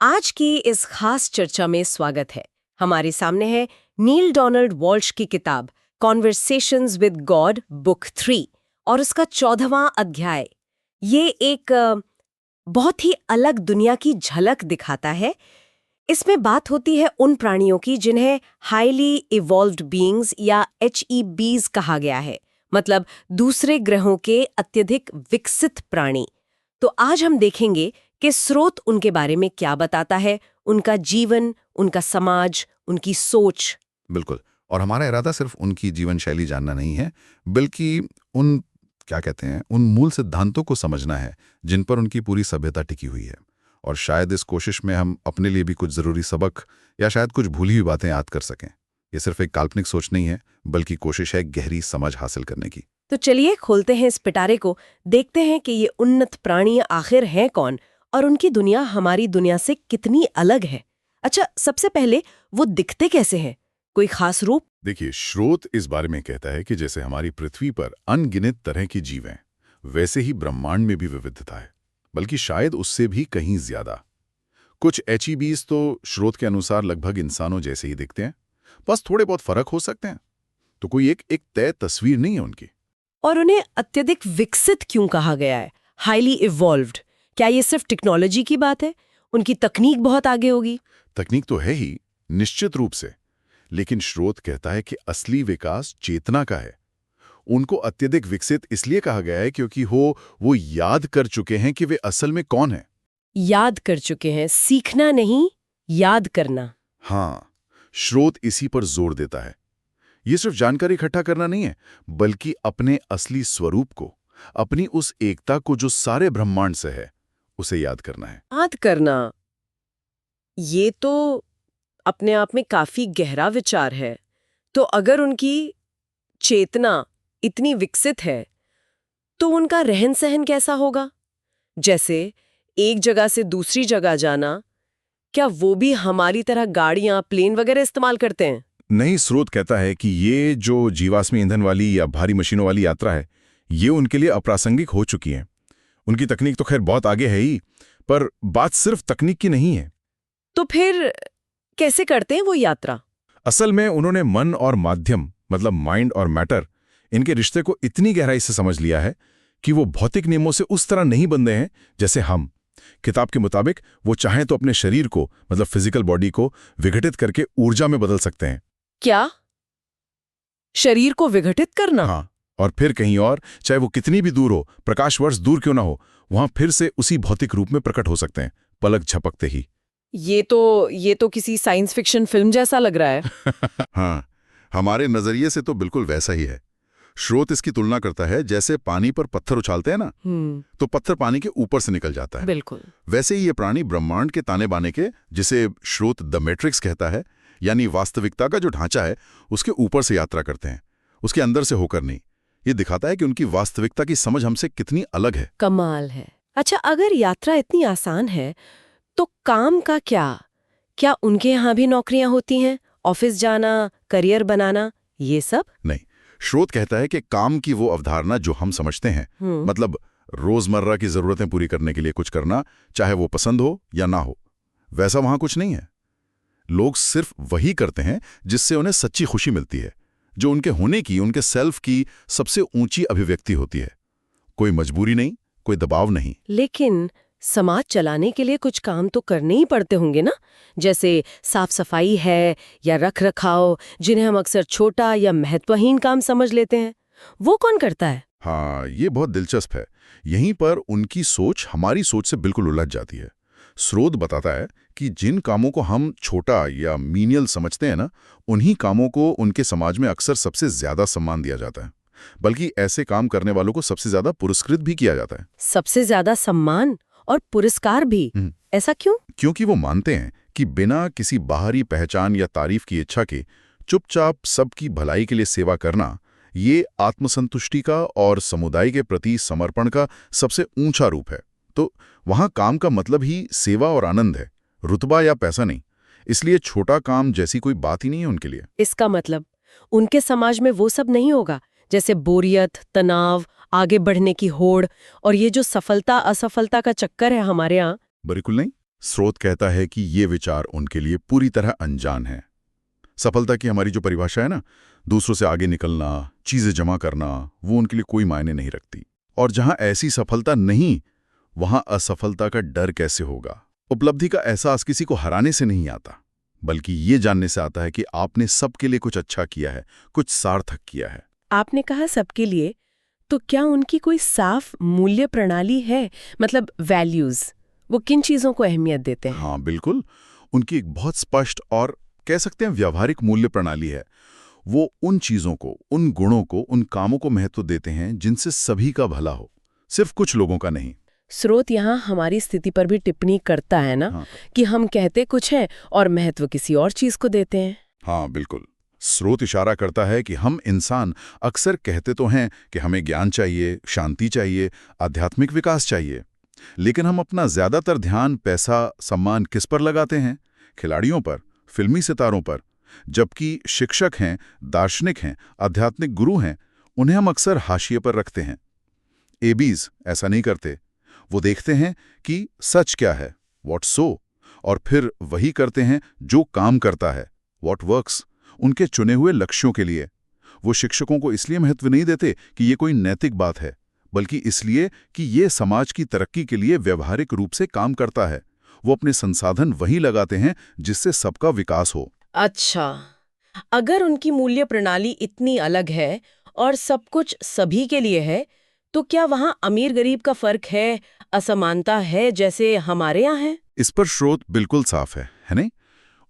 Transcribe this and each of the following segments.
आज की इस खास चर्चा में स्वागत है। हमारे सामने है नील डोनाल्ड वॉल्श की किताब कॉन्वर्सेशंस विद गॉड बुक 3 और उसका 14वां अध्याय। ये एक बहुत ही अलग दुनिया की झलक दिखाता है। इसमें बात होती है उन प्राणियों की जिन्हें हाईली इवॉल्व्ड बीइंग्स या HEBs कहा गया है, मतलब दूसरे ग्रहों के अत्यधिक विकसित प्राणी। तो आज हम देखेंगे कि स्रोत उनके बारे में क्या बताता है, उनका जीवन, उनका समाज, उनकी सोच। बिल्कुल। और हमारा इरादा सिर्फ उनकी जीवन शैली जानना नहीं है, बल्कि उन क्या कहते हैं उन मूल सिद्धांतों को समझना है जिन पर उनकी पूरी सभ्यता टिकी हुई है। और शायद इस कोशिश में हम अपने लिए भी कुछ ज़रूरी सबक या शायद कुछ भूली हुई बातें याद कर सकें। ये सिर्फ एक काल्पनिक सोच नहीं है, बल्कि कोशिश है गहरी समझ हासिल करने की। तो चलिए खोलते हैं इस पिटारे को, देखते हैं कि ये उन्नत प्राणी आखिर हैं कौन और उनकी दुनिया हमारी दुनिया से कितनी अलग है। अच्छा, सबसे पहले वो दिखते कैसे हैं? कोई खास रूप? देखिए, स्रोत इस बारे में कहता है कि जैसे हमारी पृथ्वी पर अनगिनत तरह की जीव हैं, वैसे ही ब्रह्मांड में भी विविधता है, बल्कि शायद उससे भी कहीं ज्यादा। कुछ HEBs तो स्रोत के अनुसार लगभग इंसानों जैसे ही दिखते हैं, बस थोड़े बहुत फर्क हो सकते हैं। तो कोई एक तय तस्वीर नहीं है उनकी। और उन्हें अत्यधिक विकसित क्यों कहा गया है, हाईली इवॉल्व्ड? क्या ये सिर्फ टेक्नोलॉजी की बात है? उनकी तकनीक बहुत आगे होगी। तकनीक तो है ही, निश्चित रूप से, लेकिन स्रोत कहता है कि असली विकास चेतना का है। उनको अत्यधिक विकसित इसलिए कहा गया है क्योंकि वो याद कर चुके हैं कि वे असल में कौन है। याद कर चुके हैं, सीखना नहीं, याद करना। हाँ, स्रोत इसी पर जोर देता है। ये सिर्फ जानकारी इकट्ठा करना नहीं है, बल्कि अपने असली स्वरूप को, अपनी उस एकता को जो सारे ब्रह्मांड से है, उसे याद करना है। याद करना, ये तो अपने आप में काफी गहरा विचार है। तो अगर उनकी चेतना इतनी विकसित है, तो उनका रहन सहन कैसा होगा? जैसे एक जगह से दूसरी जगह जाना, क्या वो भी हमारी तरह गाड़ियां, प्लेन वगैरह इस्तेमाल करते हैं? नई स्रोत कहता है कि ये जो जीवाश्मी ईंधन वाली या भारी मशीनों वाली यात्रा है, ये उनके लिए अप्रासंगिक हो चुकी है। उनकी तकनीक तो खैर बहुत आगे है ही, पर बात सिर्फ तकनीक की नहीं है। तो फिर कैसे करते हैं वो यात्रा? असल में उन्होंने मन और माध्यम, मतलब माइंड और मैटर, इनके रिश्ते को इतनी गहराई से समझ लिया है कि वो भौतिक नियमों से उस तरह नहीं बंधे हैं जैसे हम। किताब के मुताबिक वो चाहें तो अपने शरीर को, मतलब फिजिकल बॉडी को, विघटित करके ऊर्जा में बदल सकते हैं। क्या? शरीर को विघटित करना? हाँ, और फिर कहीं और, चाहे वो कितनी भी दूर हो, प्रकाश वर्ष दूर क्यों ना हो, वहां फिर से उसी भौतिक रूप में प्रकट हो सकते हैं, पलक झपकते ही। ये तो किसी साइंस फिक्शन फिल्म जैसा लग रहा है। हाँ, हमारे नजरिए से तो बिल्कुल वैसा ही है। स्रोत इसकी तुलना करता है जैसे पानी पर पत्थर उछालते हैं ना, तो पत्थर पानी के ऊपर से निकल जाता है। बिल्कुल। वैसे ही ये प्राणी ब्रह्मांड के ताने बाने के, जिसे स्रोत द मैट्रिक्स कहता है, यानी वास्तविकता का जो ढांचा है, उसके ऊपर से यात्रा करते हैं, उसके अंदर से होकर नहीं। ये दिखाता है कि उनकी वास्तविकता की समझ हमसे कितनी अलग है। कमाल है। अच्छा, अगर यात्रा इतनी आसान है, तो काम का क्या? क्या उनके यहाँ भी नौकरियां होती हैं? ऑफिस जाना, करियर बनाना, ये सब? नहीं, स्रोत कहता है कि काम की वो अवधारणा जो हम समझते हैं, मतलब रोजमर्रा की जरूरतें पूरी करने के लिए कुछ करना, चाहे वो पसंद हो या ना हो, वैसा वहां कुछ नहीं है। लोग सिर्फ वही करते हैं जिससे उन्हें सच्ची खुशी मिलती है, जो उनके होने की, उनके सेल्फ की सबसे ऊंची अभिव्यक्ति होती है। कोई मजबूरी नहीं, कोई दबाव नहीं। लेकिन समाज चलाने के लिए कुछ काम तो करने ही पड़ते होंगे ना, जैसे साफ सफाई है या रख रखाव, जिन्हें हम अक्सर छोटा या महत्वहीन काम समझ लेते हैं। वो कौन करता है? हाँ, ये बहुत दिलचस्प है। यहीं पर उनकी सोच हमारी सोच से बिल्कुल उलझ जाती है। स्रोत बताता है कि जिन कामों को हम छोटा या मीनियल समझते हैं ना, उन्हीं कामों को उनके समाज में अक्सर सबसे ज्यादा सम्मान दिया जाता है। बल्कि ऐसे काम करने वालों को सबसे ज्यादा पुरस्कृत भी किया जाता है। सबसे ज्यादा सम्मान और पुरस्कार भी? ऐसा क्यों? क्योंकि वो मानते हैं कि बिना किसी बाहरी पहचान या तारीफ की इच्छा के चुपचाप सबकी भलाई के लिए सेवा करना, ये आत्मसंतुष्टि का और समुदाय के प्रति समर्पण का सबसे ऊंचा रूप है। तो वहां काम का मतलब ही सेवा और आनंद है, रुतबा या पैसा नहीं। इसलिए छोटा काम जैसी कोई बात ही नहीं है उनके लिए। इसका मतलब उनके समाज में वो सब नहीं होगा, जैसे बोरियत, तनाव, आगे बढ़ने की होड़ और ये जो सफलता असफलता का चक्कर है हमारे यहाँ? बिल्कुल नहीं। स्रोत कहता है कि ये विचार उनके लिए पूरी तरह अनजान है। सफलता की हमारी जो परिभाषा है ना, दूसरों से आगे निकलना, चीजें जमा करना, वो उनके लिए कोई मायने नहीं रखती। और जहां ऐसी सफलता नहीं, वहां असफलता का डर कैसे होगा? उपलब्धि का एहसास किसी को हराने से नहीं आता, बल्कि ये जानने से आता है कि आपने सबके लिए कुछ अच्छा किया है, कुछ सार्थक किया है। आपने कहा सबके लिए, तो क्या उनकी कोई साफ मूल्य प्रणाली है? मतलब वैल्यूज, वो किन चीजों को अहमियत देते हैं? हाँ बिल्कुल, उनकी एक बहुत स्पष्ट और कह सकते हैं व्यावहारिक मूल्य प्रणाली है। वो उन चीजों को, उन गुणों को, उन कामों को महत्व देते हैं जिनसे सभी का भला हो, सिर्फ कुछ लोगों का नहीं। स्रोत यहाँ हमारी स्थिति पर भी टिप्पणी करता है ना, हाँ। कि हम कहते कुछ हैं और महत्व किसी और चीज को देते हैं। हाँ बिल्कुल, स्रोत इशारा करता है कि हम इंसान अक्सर कहते तो हैं कि हमें ज्ञान चाहिए, शांति चाहिए, आध्यात्मिक विकास चाहिए, लेकिन हम अपना ज्यादातर ध्यान पैसा, सम्मान किस पर लगाते हैं? खिलाड़ियों पर, फिल्मी सितारों पर। जबकि शिक्षक हैं, दार्शनिक हैं, आध्यात्मिक गुरु हैं, उन्हें हम अक्सर हाशिए पर रखते हैं। एबीज ऐसा नहीं करते। वो देखते हैं कि सच क्या है, व्हाट सो, और फिर वही करते हैं जो काम करता है, व्हाट वर्क्स, उनके चुने हुए लक्ष्यों के लिए। वो शिक्षकों को इसलिए महत्व नहीं देते कि ये कोई नैतिक बात है, बल्कि इसलिए कि ये समाज की तरक्की के लिए व्यवहारिक रूप से काम करता है। वो अपने संसाधन वही लगाते हैं जिससे सबका विकास हो। अच्छा, अगर उनकी मूल्य प्रणाली इतनी अलग है और सब कुछ सभी के लिए है, तो क्या वहाँ अमीर गरीब का फर्क है, असमानता है जैसे हमारे यहाँ है? इस पर स्रोत बिल्कुल साफ है नहीं?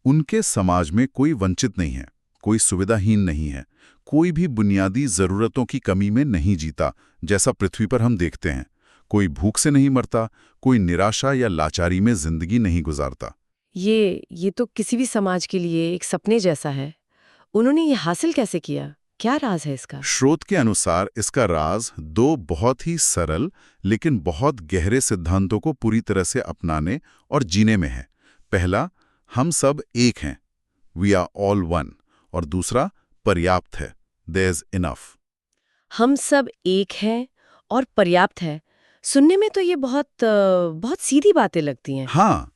उनके समाज में कोई वंचित नहीं है, कोई सुविधाहीन नहीं है, कोई भी बुनियादी जरूरतों की कमी में नहीं जीता जैसा पृथ्वी पर हम देखते हैं। कोई भूख से नहीं मरता, कोई निराशा या लाचारी में जिंदगी नहीं गुजारता। ये तो किसी भी समाज के लिए एक सपने जैसा है। उन्होंने ये हासिल कैसे किया? क्या राज है इसका? स्रोत के अनुसार इसका राज दो बहुत ही सरल लेकिन बहुत गहरे सिद्धांतों को पूरी तरह से अपनाने और जीने में है। पहला, हम सब एक हैं, वी आर ऑल वन, और दूसरा, पर्याप्त है, देयर इज इनफ। हम सब एक हैं और पर्याप्त है। सुनने में तो ये बहुत सीधी बातें लगती हैं। हाँ,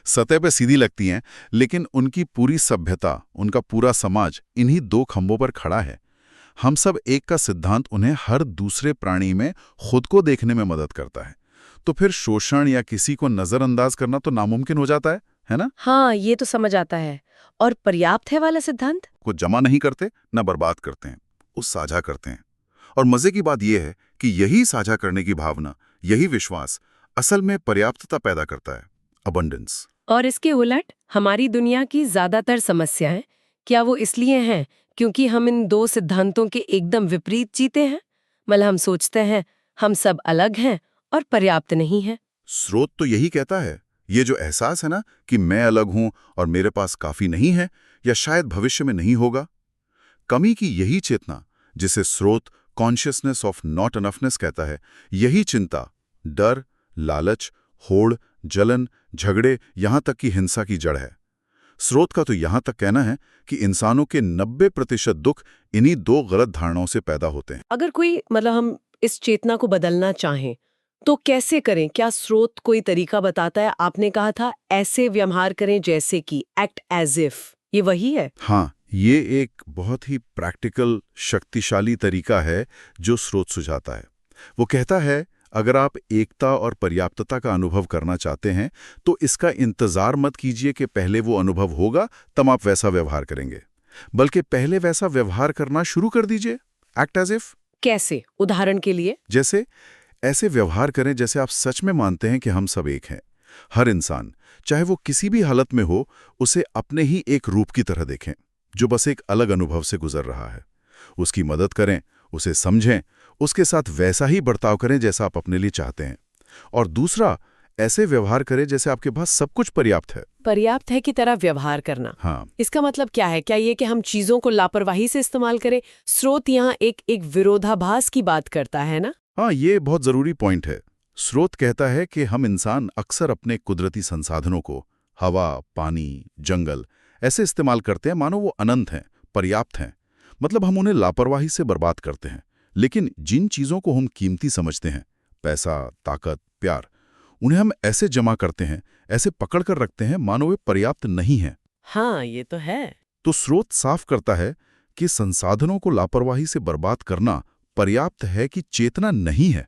सतह पे सीधी लगती हैं, लेकिन उनकी पूरी सभ्यता, उनका पूरा समाज इन्हीं दो खंभों पर खड़ा है। हम सब एक का सिद्धांत उन्हें हर दूसरे प्राणी में खुद को देखने में मदद करता है। तो फिर शोषण या किसी को नजरअंदाज करना तो नामुमकिन हो जाता है ना? हाँ, ये तो समझ आता है। और पर्याप्त है वाला सिद्धांत? को जमा नहीं करते, न बर्बाद करते हैं, उस साझा करते हैं। और मजे की बात यह है कि यही साझा करने की भावना, यही विश्वास असल में पर्याप्तता पैदा करता है, अबंडेंस। और इसके उलट हमारी दुनिया की ज्यादातर समस्याएं, क्या वो इसलिए हैं क्योंकि हम इन दो सिद्धांतों के एकदम विपरीत जीते हैं? मतलब हम सोचते हैं हम सब अलग हैं और पर्याप्त नहीं हैं। स्रोत तो यही कहता है। ये जो एहसास है ना कि मैं अलग हूं और मेरे पास काफी नहीं है, या शायद भविष्य में नहीं होगा, कमी की यही चेतना, जिसे स्रोत कॉन्शियसनेस ऑफ नॉट अनफनेस कहता है, यही चिंता, डर, लालच, होड़, जलन, झगड़े, यहां तक कि हिंसा की जड़ है। स्रोत का तो यहां तक कहना है कि इंसानों के 90% दुख इन्हीं दो गलत धारणाओं से पैदा होते हैं। अगर कोई हम इस चेतना को बदलना चाहें तो कैसे करें? क्या स्रोत कोई तरीका बताता है? आपने कहा था ऐसे व्यवहार करें जैसे कि एक्ट एज इफ, ये वही है? हाँ, ये एक बहुत ही प्रैक्टिकल, शक्तिशाली तरीका है जो स्रोत सुझाता है। वो कहता है, अगर आप एकता और पर्याप्तता का अनुभव करना चाहते हैं तो इसका इंतजार मत कीजिए कि पहले वो अनुभव होगा तब आप वैसा व्यवहार करेंगे, बल्कि पहले वैसा व्यवहार करना शुरू कर दीजिए। एक्ट एज इफ कैसे? उदाहरण के लिए? जैसे ऐसे व्यवहार करें जैसे आप सच में मानते हैं कि हम सब एक हैं। हर इंसान, चाहे वो किसी भी हालत में हो, उसे अपने ही एक रूप की तरह देखें जो बस एक अलग अनुभव से गुजर रहा है। उसकी मदद करें, उसे समझें, उसके साथ वैसा ही बर्ताव करें जैसा आप अपने लिए चाहते हैं। और दूसरा, ऐसे व्यवहार करें जैसे आपके पास सब कुछ पर्याप्त है। पर्याप्त है की तरह व्यवहार करना। हाँ, इसका मतलब क्या है? क्या ये कि हम चीजों को लापरवाही से इस्तेमाल करें? स्रोत यहाँ एक विरोधाभास की बात करता है ना? हाँ, ये बहुत जरूरी पॉइंट है। स्रोत कहता है कि हम इंसान अक्सर अपने कुदरती संसाधनों को, हवा, पानी, जंगल, ऐसे इस्तेमाल करते हैं मानो वो अनंत हैं, पर्याप्त हैं। मतलब हम उन्हें लापरवाही से बर्बाद करते हैं। लेकिन जिन चीजों को हम कीमती समझते हैं, पैसा, ताकत, प्यार, उन्हें हम ऐसे जमा करते हैं, ऐसे पकड़ कर रखते हैं मानो वे पर्याप्त नहीं है। हाँ, ये तो है। तो स्रोत साफ करता है कि संसाधनों को लापरवाही से बर्बाद करना पर्याप्त है कि चेतना नहीं है।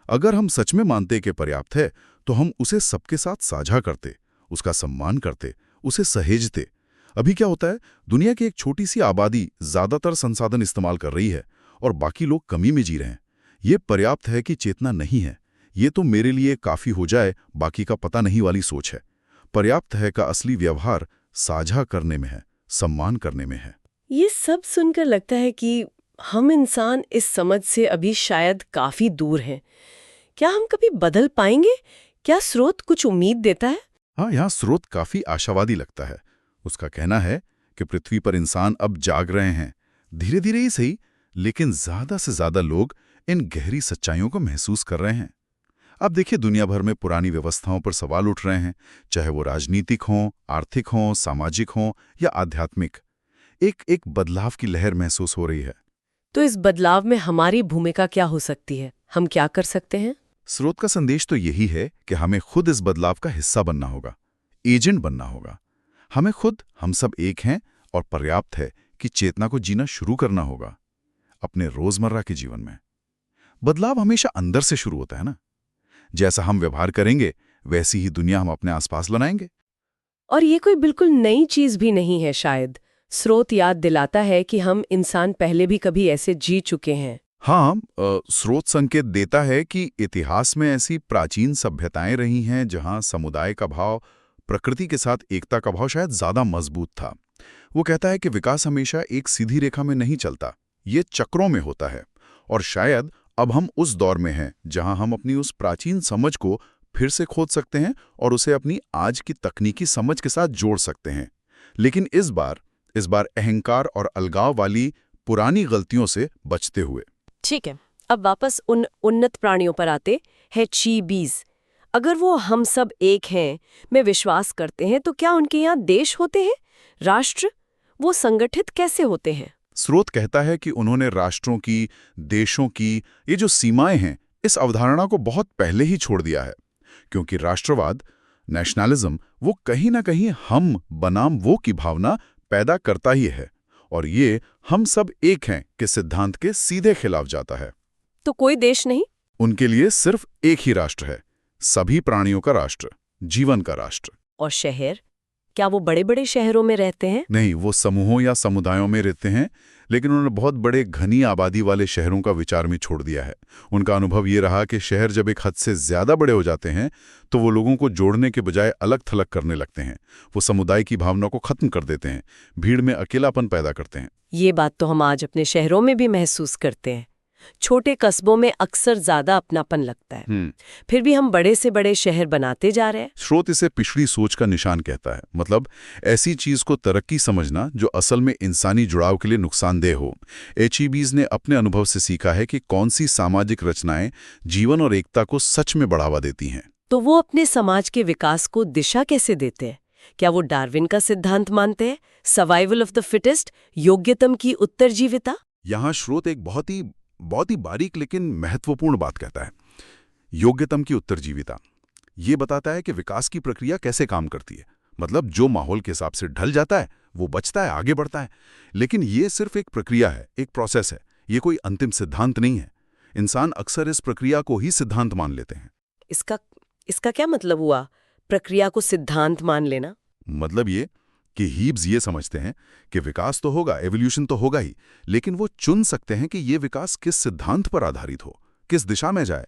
अगर हम सच में मानते कि पर्याप्त है तो हम उसे सबके साथ साझा करते, उसका सम्मान करते, उसे सहेजते। अभी क्या होता है, दुनिया की एक छोटी सी आबादी ज्यादातर संसाधन इस्तेमाल कर रही है और बाकी लोग कमी में जी रहे हैं। ये पर्याप्त है कि चेतना नहीं है, ये तो मेरे लिए काफी हो जाए बाकी का पता नहीं वाली सोच है। पर्याप्त है का असली व्यवहार साझा करने में है, सम्मान करने में है। ये सब सुनकर लगता है कि हम इंसान इस समझ से अभी शायद काफी दूर हैं। क्या हम कभी बदल पाएंगे? क्या स्रोत कुछ उम्मीद देता है? हाँ, यहाँ स्रोत काफी आशावादी लगता है। उसका कहना है कि पृथ्वी पर इंसान अब जाग रहे हैं, धीरे धीरे ही सही, लेकिन ज्यादा से ज्यादा लोग इन गहरी सच्चाइयों को महसूस कर रहे हैं। अब देखिए, दुनिया भर में पुरानी व्यवस्थाओं पर सवाल उठ रहे हैं, चाहे वो राजनीतिक हों, आर्थिक हों, सामाजिक हों या आध्यात्मिक। एक बदलाव की लहर महसूस हो रही है। तो इस बदलाव में हमारी भूमिका क्या हो सकती है? हम क्या कर सकते हैं? स्रोत का संदेश तो यही है कि हमें खुद इस बदलाव का हिस्सा बनना होगा, एजेंट बनना होगा। हमें खुद, हम सब एक हैं और पर्याप्त है कि चेतना को जीना शुरू करना होगा अपने रोजमर्रा के जीवन में। बदलाव हमेशा अंदर से शुरू होता है ना। जैसा हम व्यवहार करेंगे वैसी ही दुनिया हम अपने आसपास बनाएंगे। और ये कोई बिल्कुल नई चीज भी नहीं है शायद। स्रोत याद दिलाता है कि हम इंसान पहले भी कभी ऐसे जी चुके हैं। हाँ, स्रोत संकेत देता है कि इतिहास में ऐसी प्राचीन सभ्यताएं रही हैं जहां समुदाय का भाव, प्रकृति के साथ एकता का भाव शायद ज्यादा मजबूत था। वो कहता है कि विकास हमेशा एक सीधी रेखा में नहीं चलता, ये चक्रों में होता है। और शायद अब हम उस दौर में हैं जहां हम अपनी उस प्राचीन समझ को फिर से खोज सकते हैं और उसे अपनी आज की तकनीकी समझ के साथ जोड़ सकते हैं। लेकिन इस बार अहंकार और अलगाव वाली पुरानी गलतियों से बचते हुए। ठीक है, अब वापस उन उन्नत प्राणियों पर आते हैं, चीबीज। अगर वो हम सब एक हैं में विश्वास करते हैं, तो क्या उनके यहाँ देश होते हैं, राष्ट्र? वो संगठित कैसे होते हैं? स्रोत कहता है कि उन्होंने राष्ट्रों की, देशों की ये जो सीमाएं हैं, इस अवधारणा को बहुत पहले ही छोड़ दिया है। क्योंकि राष्ट्रवाद, नेशनलिज्म, वो कहीं ना कहीं हम बनाम वो की भावना पैदा करता ही है, और ये हम सब एक हैं के सिद्धांत के सीधे खिलाफ जाता है। तो कोई देश नहीं? उनके लिए सिर्फ एक ही राष्ट्र है, सभी प्राणियों का राष्ट्र, जीवन का राष्ट्र। और शहर? क्या वो बड़े बड़े शहरों में रहते हैं? नहीं, वो समूहों या समुदायों में रहते हैं, लेकिन उन्होंने बहुत बड़े घनी आबादी वाले शहरों का विचार में छोड़ दिया है। उनका अनुभव ये रहा कि शहर जब एक हद से ज्यादा बड़े हो जाते हैं तो वो लोगों को जोड़ने के बजाय अलग थलग करने लगते हैं। वो समुदाय की भावना को खत्म कर देते हैं, भीड़ में अकेलापन पैदा करते हैं। ये बात तो हम आज अपने शहरों में भी महसूस करते हैं। छोटे कस्बों में अक्सर ज्यादा अपनापन लगता है, फिर भी हम बड़े से बड़े शहर बनाते जा रहे हैं। स्रोत इसे पिछड़ी सोच का निशान कहता है। मतलब ऐसी चीज को तरक्की समझना जो असल में इंसानी जुड़ाव के लिए नुकसानदेह हो। एचईबीज ने अपने अनुभव से सीखा है कि कौन सी सामाजिक रचनाएं जीवन और एकता को सच में बढ़ावा देती हैं। तो वो अपने समाज के विकास को दिशा कैसे देते हैं? क्या वो डार्विन का सिद्धांत मानते हैं, सर्वाइवल ऑफ द फिटेस्ट, योग्यतम की उत्तरजीविता? यहाँ स्रोत एक बहुत ही बारीक लेकिन महत्वपूर्ण बात कहता है। योग्यतम की उत्तरजीविता ये बताता है कि विकास की प्रक्रिया कैसे काम करती है। मतलब जो माहौल के हिसाब से ढल जाता है वो बचता है, आगे बढ़ता है। लेकिन ये सिर्फ एक प्रक्रिया है, एक प्रोसेस है, ये कोई अंतिम सिद्धांत नहीं है। इंसान अक्सर इस प्रक्रिया को ही सिद्धांत मान लेते हैं। इसका क्या मतलब हुआ, प्रक्रिया को सिद्धांत मान लेना? मतलब ये कि हीब्स ये समझते हैं कि विकास तो होगा, एवोल्यूशन तो होगा ही, लेकिन वो चुन सकते हैं कि ये विकास किस सिद्धांत पर आधारित हो, किस दिशा में जाए।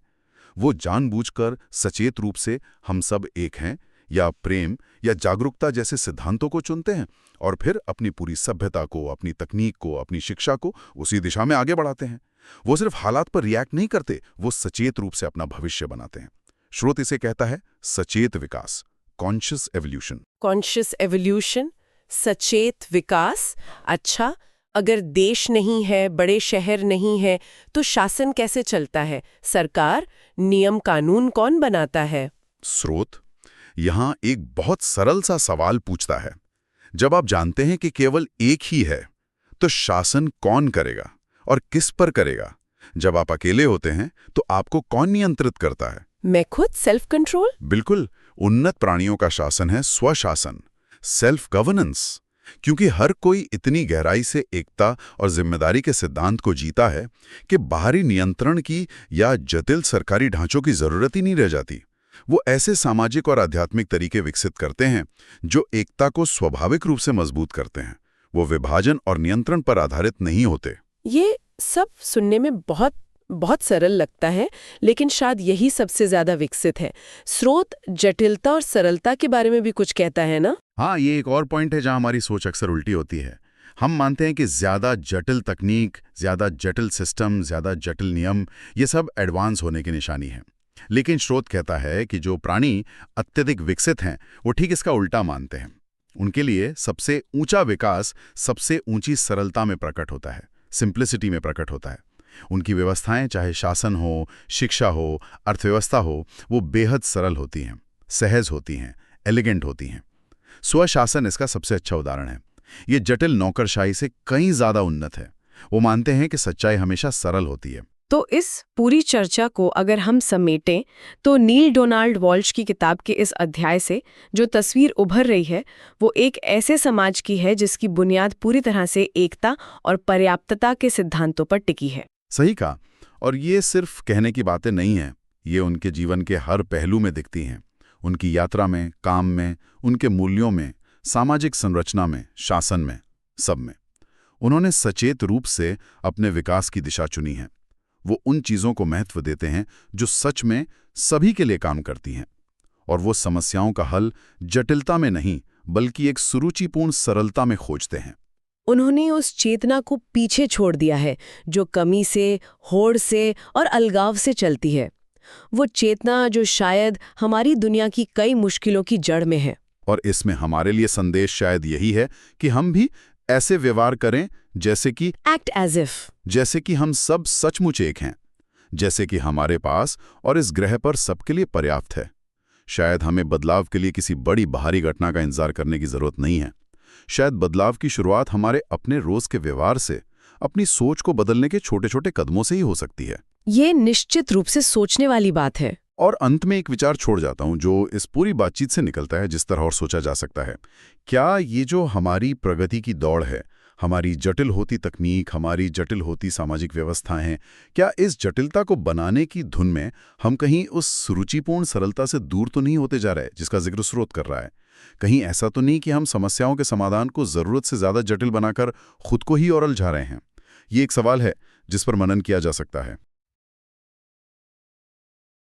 वो जानबूझकर सचेत रूप से हम सब एक हैं या प्रेम या जागरूकता जैसे सिद्धांतों को चुनते हैं और फिर अपनी पूरी सभ्यता को, अपनी तकनीक को, अपनी शिक्षा को उसी दिशा में आगे बढ़ाते हैं। वो सिर्फ हालात पर रिएक्ट नहीं करते, वो सचेत रूप से अपना भविष्य बनाते हैं। स्रोत इसे कहता है सचेत विकास, कॉन्शियस एवोल्यूशन। कॉन्शियस एवोल्यूशन, सचेत विकास। अच्छा, अगर देश नहीं है, बड़े शहर नहीं है, तो शासन कैसे चलता है? सरकार, नियम कानून कौन बनाता है? स्रोत यहां एक बहुत सरल सा सवाल पूछता है। जब आप जानते हैं कि केवल एक ही है, तो शासन कौन करेगा और किस पर करेगा? जब आप अकेले होते हैं तो आपको कौन नियंत्रित करता है? मैं खुद सेल्फ कंट्रोल? बिल्कुल। उन्नत प्राणियों का शासन है स्वशासन, सेल्फ गवर्नेंस। क्योंकि हर कोई इतनी गहराई से एकता और जिम्मेदारी के सिद्धांत को जीता है कि बाहरी नियंत्रण की या जटिल सरकारी ढांचों की जरूरत ही नहीं रह जाती। वो ऐसे सामाजिक और आध्यात्मिक तरीके विकसित करते हैं जो एकता को स्वाभाविक रूप से मजबूत करते हैं। वो विभाजन और नियंत्रण पर आधारित नहीं होते। ये सब सुनने में बहुत बहुत सरल लगता है, लेकिन शायद यही सबसे ज्यादा विकसित है। स्रोत जटिलता और सरलता के बारे में भी कुछ कहता है ना? हाँ, ये एक और पॉइंट है जहां हमारी सोच अक्सर उल्टी होती है। हम मानते हैं कि ज्यादा जटिल तकनीक, ज्यादा जटिल सिस्टम, ज्यादा जटिल नियम, ये सब एडवांस होने की निशानी है। लेकिन स्रोत कहता है कि जो प्राणी अत्यधिक विकसित हैं वो ठीक इसका उल्टा मानते हैं। उनके लिए सबसे ऊंचा विकास सबसे ऊंची सरलता में प्रकट होता है, सिंप्लिसिटी में प्रकट होता है। उनकी व्यवस्थाएं, चाहे शासन हो, शिक्षा हो, अर्थव्यवस्था हो, वो बेहद सरल होती हैं, सहज होती हैं, एलिगेंट होती हैं। स्वशासन इसका सबसे अच्छा उदाहरण है। ये जटिल नौकरशाही से कई ज्यादा उन्नत है। वो मानते हैं कि सच्चाई हमेशा सरल होती है। तो इस पूरी चर्चा को अगर हम समेटें तो नील डोनाल्ड वॉल्श की किताब के इस अध्याय से जो तस्वीर उभर रही है वो एक ऐसे समाज की है जिसकी बुनियाद पूरी तरह से एकता और पर्याप्तता के सिद्धांतों पर टिकी है। सही कहा। और ये सिर्फ कहने की बातें नहीं हैं, ये उनके जीवन के हर पहलू में दिखती हैं। उनकी यात्रा में, काम में, उनके मूल्यों में, सामाजिक संरचना में, शासन में, सब में। उन्होंने सचेत रूप से अपने विकास की दिशा चुनी है। वो उन चीज़ों को महत्व देते हैं जो सच में सभी के लिए काम करती हैं। और वो समस्याओं का हल जटिलता में नहीं बल्कि एक सुरुचिपूर्ण सरलता में खोजते हैं। उन्होंने उस चेतना को पीछे छोड़ दिया है जो कमी से, होड़ से और अलगाव से चलती है। वो चेतना जो शायद हमारी दुनिया की कई मुश्किलों की जड़ में है। और इसमें हमारे लिए संदेश शायद यही है कि हम भी ऐसे व्यवहार करें जैसे कि एक्ट एज इफ, जैसे कि हम सब सचमुच एक हैं, जैसे कि हमारे पास और इस ग्रह पर सबके लिए पर्याप्त है। शायद हमें बदलाव के लिए किसी बड़ी बाहरी घटना का इंतजार करने की जरूरत नहीं है। शायद बदलाव की शुरुआत हमारे अपने रोज के व्यवहार से, अपनी सोच को बदलने के छोटे छोटे कदमों से ही हो सकती है। ये निश्चित रूप से सोचने वाली बात है। और अंत में एक विचार छोड़ जाता हूं जो इस पूरी बातचीत से निकलता है, जिस तरह और सोचा जा सकता है। क्या ये जो हमारी प्रगति की दौड़ है, हमारी जटिल होती तकनीक, हमारी जटिल होती सामाजिक व्यवस्थाएं हैं, क्या इस जटिलता को बनाने की धुन में हम कहीं उस सुरुचिपूर्ण सरलता से दूर तो नहीं होते जा रहे जिसका जिक्र स्रोत कर रहा है? कहीं ऐसा तो नहीं कि हम समस्याओं के समाधान को जरूरत से ज्यादा जटिल बनाकर खुद को ही और उलझा रहे हैं? ये एक सवाल है जिस पर मनन किया जा सकता है।